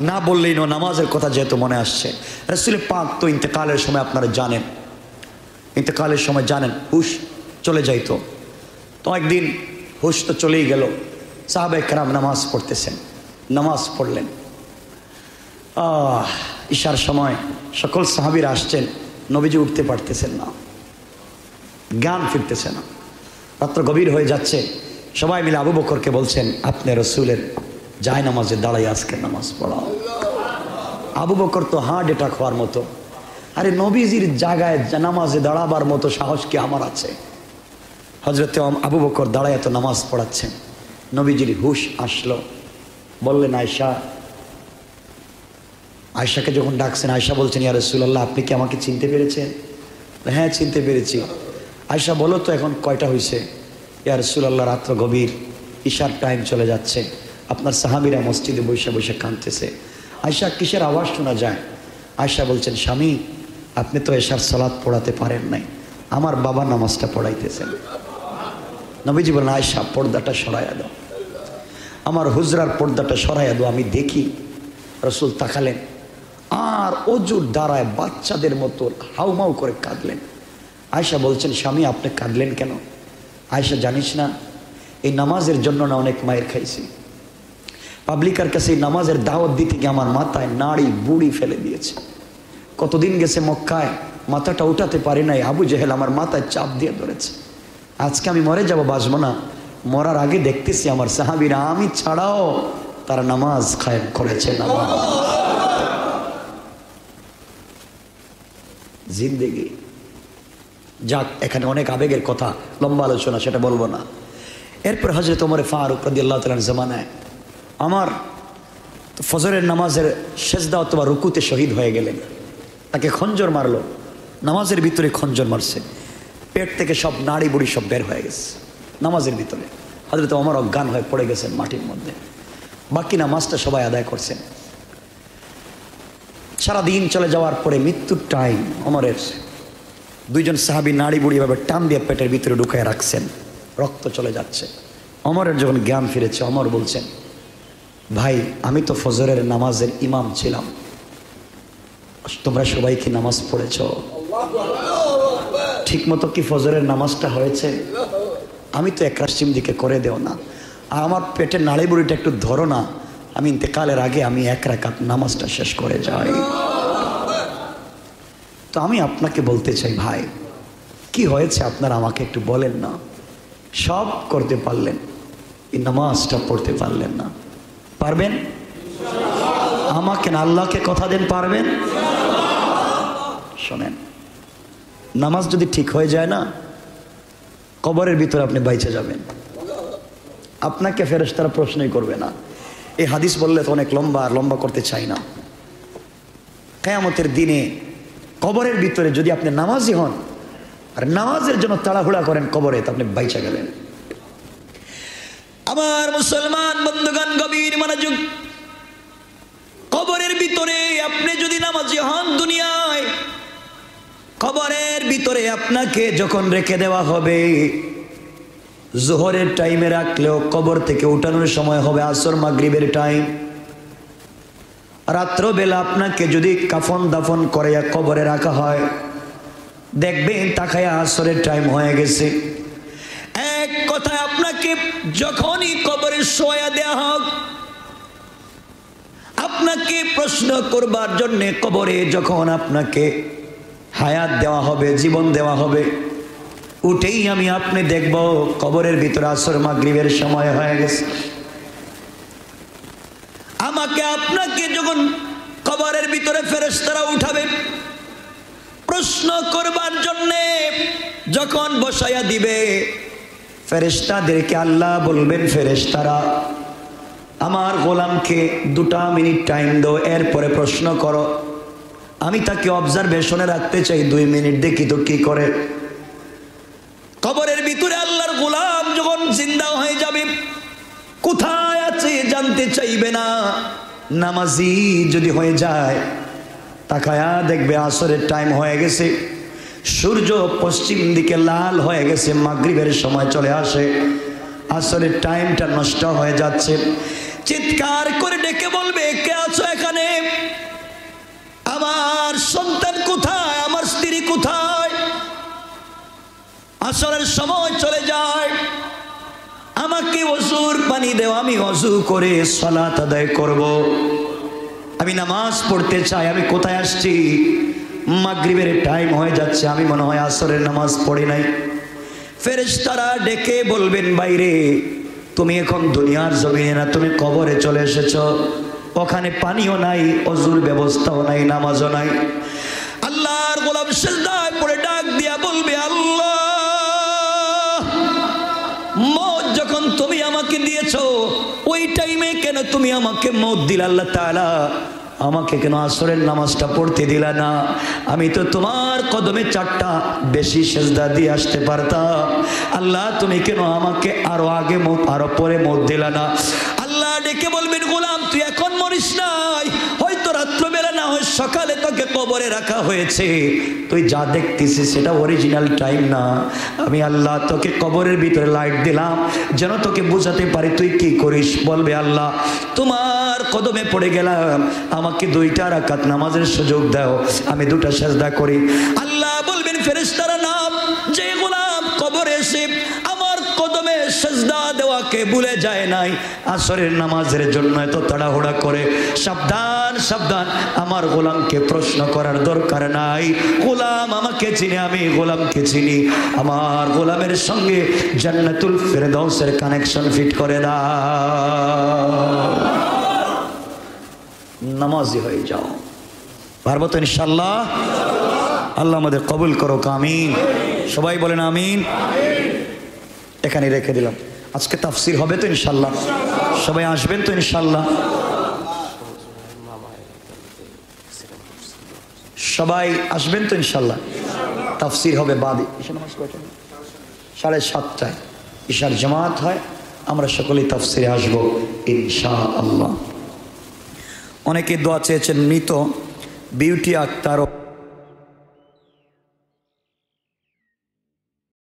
না বললেই না, নামাজের কথা যেহেতু মনে আসছে। রাসূল পাক তো ইন্তেকালের সময় আপনারা জানেন, ইন্তেকালের সময় জানেন হুশ চলে যাইতো। তো একদিন হুশ তো চলেই গেল, সাহাবায়ে কেরাম নামাজ পড়তেছেন, নামাজ পড়লেন। ঈশার সময় সকল সাহাবীরা আসছেন, নবীজি উঠতে পারতেছেন না, জ্ঞান ফিরতেছে না, রাত্র গভীর হয়ে যাচ্ছে। সবাই মিলে আবু বকরকে বলছেন, আপনি রাসূলের যায় নামাজে দাঁড়াই আজকে নামাজ পড়াও। আবু বকর তো হার্ট অ্যাটাক হওয়ার মতো, আরে নবীজির জায়গায় নামাজে দাঁড়াবার মতো সাহস কি আমার আছে? হযরতে আবু বকর দাঁড়ায় এত নামাজ পড়াচ্ছেন। নবীজির হুশ আসলো, বললেন আয়েশাকে যখন ডাকছেন, আয়েশা বলছেন, ইয়া রাসূলুল্লাহ আপনি কি আমাকে চিনতে পেরেছেন? হ্যাঁ চিনতে পেরেছি। আয়েশা বলো তো এখন কয়টা হয়েছে? ইয়া রাসূলুল্লাহ রাত্র গভীর, ঈশার টাইম চলে যাচ্ছে, আপনার সাহাবীরা মসজিদে বসে বসে কাঁদতেছে। আয়েশা কিসের আওয়াজ শোনা যায়? আয়েশা বলছেন, স্বামী আপনি তো এশার সালাত পড়াতে পারেন নাই, আমার বাবা নামাজটা পড়াইতেছেন। নবীজি বলেন, আয়েশা পর্দাটা সরাইয়া দাও, আমার হুজরার পর্দাটা সরাইয়া দাও, আমি দেখি। রাসূল তাকালেন আর অজুর দ্বারায় বাচ্চাদের মতো হাউমাউ করে কাঁদলেন। আয়েশা বলছেন, স্বামী আপনি কাঁদলেন কেন? আয়েশা জানিস না এই নামাজের জন্য না অনেক মায়ের খাইছি, পাবলিকের কাছে এই নামাজের দাওয়াত দিতে গিয়ে আমার মাথায় নাড়ি বুড়ি ফেলে দিয়েছে। কতদিন গেছে মক্কায়, মাথাটা উঠাতে পারি নাই, আবু জেহেল আমার মাথায় চাপ দিয়ে ধরেছে। আজকে আমি মরে যাব, বাঁচবো না, মরার আগে দেখতেছি আমার সাহাবীরা আমি ছাড়াও তারা নামাজ কায়েম করেছে। নামাজ জিন্দেগি। যাক, এখানে অনেক আবেগের কথা, লম্বা আলোচনা, সেটা বলবো না। এরপর হযরত ওমর ফারুক রাদিয়াল্লাহু তাআলার জামানায় আমার ফজরের নামাজের সেজদা অথবা রুকুতে শহীদ হয়ে গেলেন। তাকে খঞ্জর মারলো, নামাজের ভিতরে খঞ্জর মারছে, পেট থেকে সব নাড়ি বুড়ি সব বের হয়ে গেছে নামাজের ভিতরে। হযরত ওমর অজ্ঞান হয়ে পড়ে গেছেন মাটির মধ্যে। বাকি নামাজটা সবাই আদায় করছেন। সারাদিন চলে যাওয়ার পরে মৃত্যুর টাইম, ওমরের দুইজন সাহাবী নাড়ি বুড়ি ভাবে টান দিয়ে পেটের ভিতরে ঢুকায় রাখছেন, রক্ত চলে যাচ্ছে। ওমরের যখন জ্ঞান ফিরেছে, ওমর বলছেন, ভাই আমি তো ফজরের নামাজের ইমাম ছিলাম, তোমরা সবাই কি নামাজ পড়েছ? ঠিক মতো কি ফজরের নামাজটা হয়েছে? আমি তো এক রাশিম দিকে করে দেও না, আর আমার পেটের নাড়ি বুড়িটা একটু ধরো না, আমি ইন্তেকালের আগে আমি এক রাকাত নামাজটা শেষ করে যাই। তো আমি আপনাকে বলতে চাই ভাই, কি হয়েছে আপনারা আমাকে একটু বলেন না। সব করতে পারলেন, এই নামাজটা পড়তে পারলেন না। পারবেন? আমাকে না, আল্লাহকে কথা দেন পারবেন। শোনেন, নামাজ যদি ঠিক হয়ে যায় না, কবরের ভিতরে আপনি বাইচে যাবেন, আপনাকে ফেরেশতারা প্রশ্নই করবে না। এই হাদিস বললে তো অনেক লম্বা, আর লম্বা করতে চাই না। কিয়ামতের দিনে কবরের ভিতরে যদি আপনি নামাজি হন আর নামাজের জন্য তাড়াহুড়া করেন কবরে, তো আপনি বাইচা গেলেন। আমার মুসলমান বন্ধুগণ গভীর মনোযোগ, কবরের ভিতরে আপনি যদি নামাজি হন দুনিয়ায়, কবরের ভিতরে আপনাকে যখন রেখে দেওয়া হবে, জোহরের টাইমে রাখলেও কবর থেকে উঠানোর সময় হবে আসর মাগরিবের টাইম। রাত্রবেলা আপনাকে যদি কাফন দাফন করে কবরে রাখা হয়, দেখবেন তাকায়া আসরের টাইম হয়ে গেছে। এক কথায় আপনাকে যখনই কবরে শোয়া দেওয়া হোক, আপনাকে প্রশ্ন করবার জন্য কবরে যখন আপনাকে হায়াত দেওয়া হবে, জীবন দেওয়া হবে, উঠেই আমি আপনি দেখব কবরের ভিতরে আসর মাগরিবের সময় হয়ে গেছে। আমাকে আপনাকে যখন কবরের ভিতরে ফেরেশতারা উঠাবে প্রশ্ন করবার জন্যে, যখন বসায়া দিবে ফেরেশতাদেরকে আল্লাহ বলবেন, ফেরেশতারা আমার গোলামকে 2 মিনিট টাইম দাও, এরপরে প্রশ্ন করো। আমি তাকে অবজারভেশনে রাখতে চাই 2 মিনিট, দেখি তো কি করে। কবরের ভিতরে আল্লাহর গোলাম যখন জিন্দা হয়ে যাবে, কোথায় আছে জানতে চাইবে না। নামাজি যদি হয়ে যায়, তাকায়া দেখবে আসরের টাইম হয়ে গেছে, সূর্য পশ্চিম দিকে লাল হয়ে গেছে, মাগরিবের সময় চলে আসে, আসরের টাইমটা নষ্ট হয়ে যাচ্ছে। চিৎকার করে ডেকে বলবে, কে আছো এখানে? আমার সন্তান কোথায়? আমার স্ত্রী কোথায়? আসরের সময় চলে যায়, আমাকে ওযুর পানি দাও, আমি ওযু করে সালাত আদায় করব, আমি নামাজ পড়তে চাই। আমি কোথায় আসছি? মাগরিবের টাইম হয়ে যাচ্ছে, আমি মনে হয় আসরের নামাজ পড়ি নাই। ফেরেশতারা ডেকে বলবেন, বাইরে তুমি এখন দুনিয়ার জমিনে না, তুমি কবরে চলে এসেছো। ওখানে পানিও নাই, ওযুর ব্যবস্থাও নাই, নামাজও নাই। আল্লাহর গোলাম সিজদায় পড়ে ডাক দিয়া বলবে, আল্লাহ, মওত যখন তুমি আমাকে দিয়েছো, ওই টাইমে কেন তুমি আমাকে মওত দিলা? আল্লাহ তাআলা, আমাকে কেন আসরের নামাজটা পড়তে দিলা না? আমি তো তোমার কদমে 4টা বেশি সেজদা দিয়ে আসতে পারতাম। আল্লাহ, তুমি কেন আমাকে আরো আগে মওত, আরো পরে মওত দিলা না? আল্লাহ ডেকে বলবেন, গোলাম তুই এখন মরিস নাই, হয়তো রাত্রবেলা না হয় সকালে তোকে কবরে রাখা হয়েছে, তুই যা দেখতেছিস সেটা অরিজিনাল টাইম না। আমি আল্লাহ তোকে কবরের ভিতরে লাইট দিলাম যেন তোকে বোঝাতে পারি তুই কি করিস। বলবে, আল্লাহ তোমার কদমে পড়ে গেলাম, আমাকে 2টা রাকাত নামাজের সুযোগ দাও, আমি 2টা সেজদা করি। আল্লাহ বলবেন, ফেরেশতারা নাম, যে গোলাম কবরে এসে আমার কদমে সেজদা দেওয়াকে ভুলে যায় নাই, আসরের নামাজের জন্য এত তাড়াহুড়া করে, সাবধান সাবধান, আমার গোলামকে প্রশ্ন করার দরকার নাই। গোলাম আমাকে চিনি, আমি গোলামকে চিনি, আমার গোলামের সঙ্গে জান্নাতুল ফেরদাউসের কানেকশন ফিট করে দাও, নামাজি হয়ে যাও। পারবো তো ইনশাআল্লাহ? আল্লাহ আমাদের কবুল করো, আমিন। সবাই বলেন আমিন। এখানে রেখে দিলাম। আজকে তাফসীর হবে তো ইনশাআল্লাহ? সবাই আসবেন তো ইনশাআল্লাহ? সবাই আসবেন তো ইনশাআল্লাহ? তাফসীর হবে বাদে। ঈশা নামাজ কয়টা? 7:30টায় ঈশার জামাত হয়, আমরা সকলেই তাফসীরে আসবো ইনশাআল্লাহ। অনেকে দোয়া চেয়েছেন, মৃত বিউটি আক্তার